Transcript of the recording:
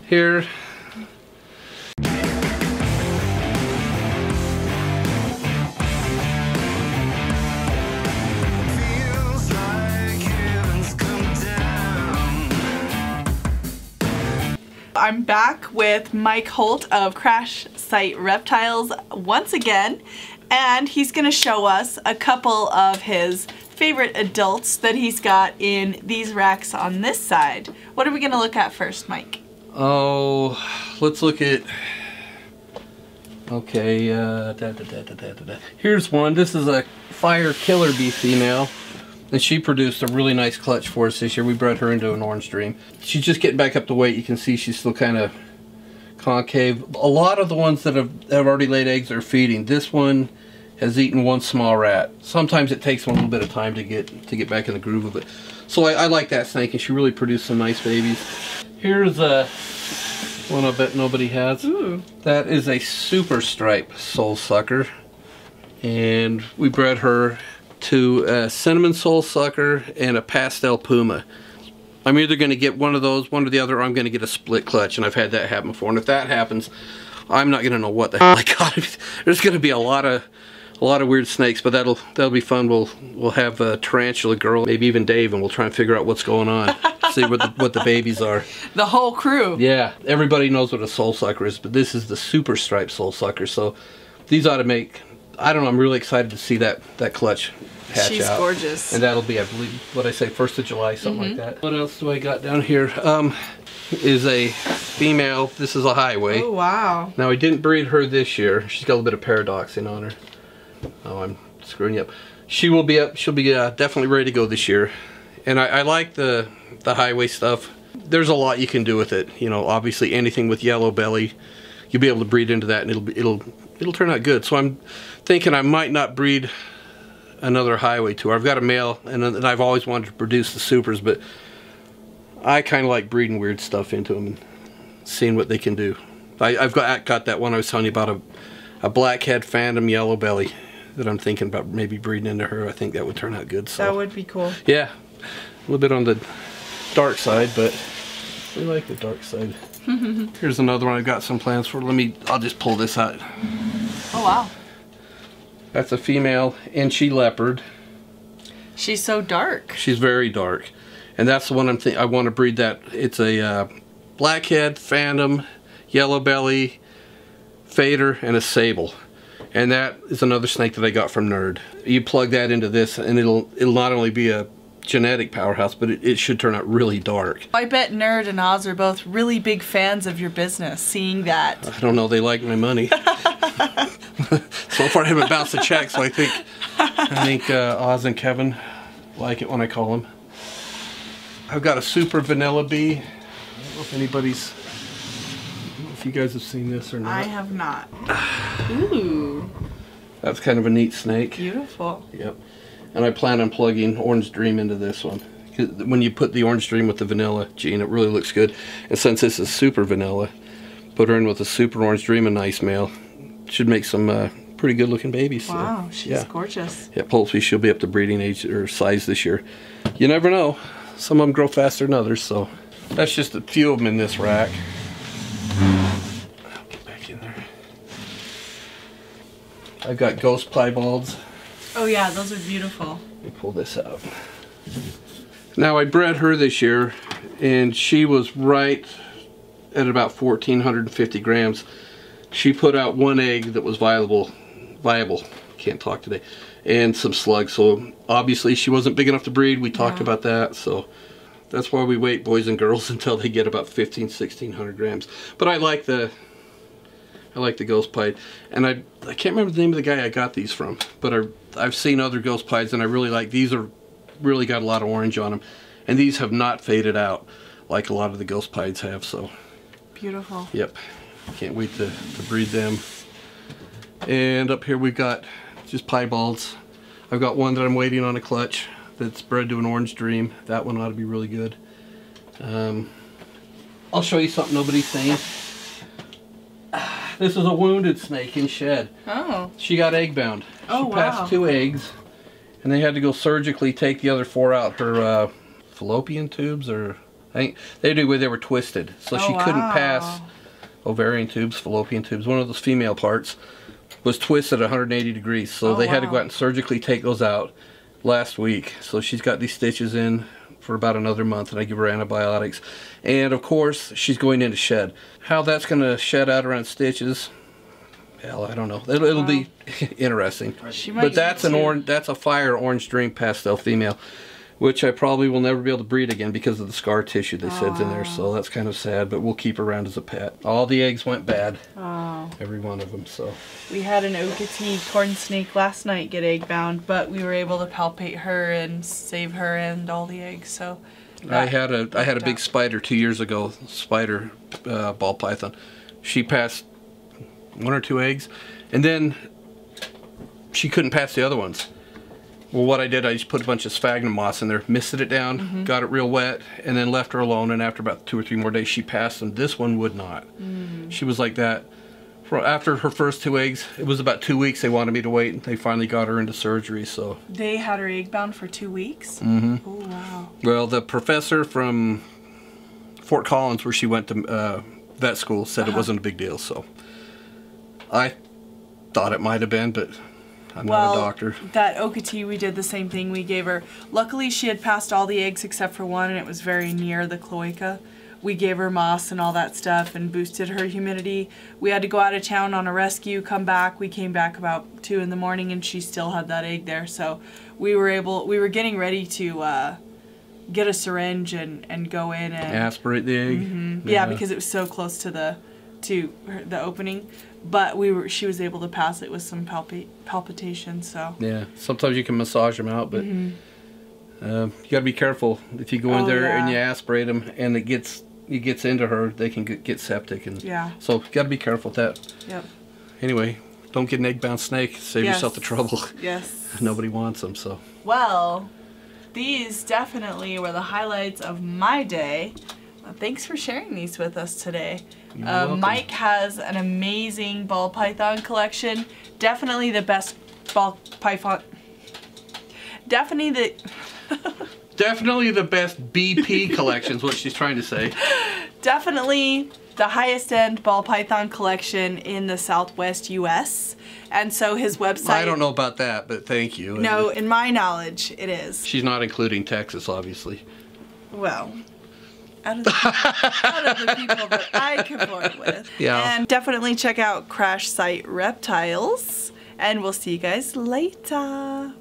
here. I'm back with Mike Holt of Crash Site Reptiles once again, and he's going to show us a couple of his favorite adults that he's got in these racks on this side. What are we going to look at first, Mike? Oh, let's look at, okay, here's one. This is a fire killer bee female, and she produced a really nice clutch for us this year. We bred her into an orange dream. She's just getting back up to weight. You can see she's still kind of concave. A lot of the ones that have already laid eggs are feeding. This one has eaten one small rat. Sometimes it takes them a little bit of time to get back in the groove of it. So I like that snake, and she really produced some nice babies. Here's one I bet nobody has. Ooh. That is a super stripe soul sucker, and we bred her to a cinnamon soul sucker and a pastel puma. I'm either going to get one of those, one or the other, or I'm going to get a split clutch, and I've had that happen before. And if that happens, I'm not going to know what the hell I got. There's going to be a lot of weird snakes, but that'll be fun. We'll have a Tarantula girl, maybe even Dave, and we'll try and figure out what's going on. See what the babies are. The whole crew. Yeah, everybody knows what a soul sucker is, but this is the super stripe soul sucker. So these ought to make, I don't know, I'm really excited to see that clutch hatch out. She's gorgeous. And that'll be, I believe, what I say, 1st of July, something like that. What else do I got down here? Is a female. This is a highway. Oh, wow. Now, I didn't breed her this year. She's got a little bit of paradoxing on her. Oh, I'm screwing you up. She'll be definitely ready to go this year. And I like the highway stuff. There's a lot you can do with it. You know, obviously anything with yellow belly, you'll be able to breed into that, and it'll turn out good. So I'm thinking I might not breed another highway to her. I've got a male, and I've always wanted to produce the supers, but I kind of like breeding weird stuff into them and seeing what they can do. I've got that one I was telling you about, a blackhead phantom yellow belly that I'm thinking about maybe breeding into her. I think that would turn out good. So that would be cool. yeah, a little bit on the dark side, but we like the dark side. Here's another one I've got some plans for. I'll just pull this out. Oh, wow. That's a female Enchi leopard. She's so dark. She's very dark, and that's the one I want to breed. That it's a blackhead phantom, yellow belly, fader, and a sable. And that is another snake that I got from N.E.R.D. You plug that into this, and it'll not only be a genetic powerhouse, but it should turn out really dark. I bet N.E.R.D and Oz are both really big fans of your business, seeing that. I don't know, they like my money. So far I haven't bounced a check, so I think Oz and Kevin like it when I call them. I've got a super vanilla bee. I don't know if anybody's, if you guys have seen this or not. I have not. Ooh. That's kind of a neat snake. Beautiful. Yep. And I plan on plugging Orange Dream into this one. When you put the Orange Dream with the vanilla gene, it really looks good. And since this is super vanilla, put her in with a super Orange Dream, a nice male. Should make some pretty good looking babies. Wow, so, she's yeah. gorgeous. Yeah, hopefully she'll be up to breeding age or size this year. You never know. Some of them grow faster than others, so that's just a few of them in this rack. I'll get back in there. I've got ghost piebalds. Oh yeah, those are beautiful. Let me pull this out. Now I bred her this year, and she was right at about 1,450 grams. She put out one egg that was viable, can't talk today, and some slugs. So obviously she wasn't big enough to breed. We talked about that, so that's why we wait, boys and girls, until they get about 1,600 grams. But I like the ghost pied, and I can't remember the name of the guy I got these from, but I've seen other ghost pieds, and I really like these. Are really got a lot of orange on them, and these have not faded out like a lot of the ghost pieds have. So beautiful. Yep, can't wait to breed them. And up here we've got just piebalds. I've got one that I'm waiting on a clutch that's bred to an Orange Dream. That one ought to be really good. I'll show you something nobody's seen. This is a wounded snake in shed. Oh. She got egg-bound. Oh, she passed 2 eggs, and they had to go surgically take the other 4 out. Her fallopian tubes, or I They were twisted, so she couldn't pass ovarian tubes, fallopian tubes. One of those female parts was twisted at 180 degrees, so they had to go out and surgically take those out last week. So she's got these stitches in for about another month, and I give her antibiotics. And of course, she's going into shed. How that's going to shed out around stitches, hell, I don't know. It'll be interesting. But that's that's a fire orange dream pastel female, which I probably will never be able to breed again because of the scar tissue they said's in there. So that's kind of sad, but we'll keep her around as a pet. All the eggs went bad. Every one of them. So we had an Okatee corn snake last night get egg bound, but we were able to palpate her and save her and all the eggs. So I had a big spider 2 years ago, spider ball python. She passed 1 or 2 eggs, and then she couldn't pass the other ones. Well, what I did, I just put a bunch of sphagnum moss in there, misted it down, got it real wet, and then left her alone. And after about 2 or 3 more days, she passed them. This one would not. She was like that. After her first 2 eggs, it was about 2 weeks they wanted me to wait, and they finally got her into surgery. So they had her egg bound for 2 weeks? Oh, wow. Well, the professor from Fort Collins, where she went to vet school, said it wasn't a big deal. So I thought it might have been, but I'm not a doctor. That Okatee, we did the same thing. We gave her, luckily she had passed all the eggs except for one, and it was very near the cloaca. We gave her moss and all that stuff and boosted her humidity. We had to go out of town on a rescue, come back. We came back about 2 in the morning and she still had that egg there. So we were getting ready to get a syringe and go in and aspirate the egg. Yeah, because it was so close to the opening. But she was able to pass it with some palpitation. So yeah, sometimes you can massage them out, but you got to be careful if you go in there and you aspirate them and it gets into her, they can get septic, and so you got to be careful with that. Yep. Anyway, don't get an egg bound snake. Save yourself the trouble. Yes. Nobody wants them. So well, these definitely were the highlights of my day. Thanks for sharing these with us today. Mike has an amazing ball python collection. Definitely the best ball python. Definitely the best BP collection is what she's trying to say. Definitely the highest end ball python collection in the Southwest U.S. And so his website... I don't know about that, but thank you. No, in my knowledge, it is. She's not including Texas, obviously. Well... out of the people that I comport with. Yeah. And definitely check out Crash Site Reptiles. And we'll see you guys later.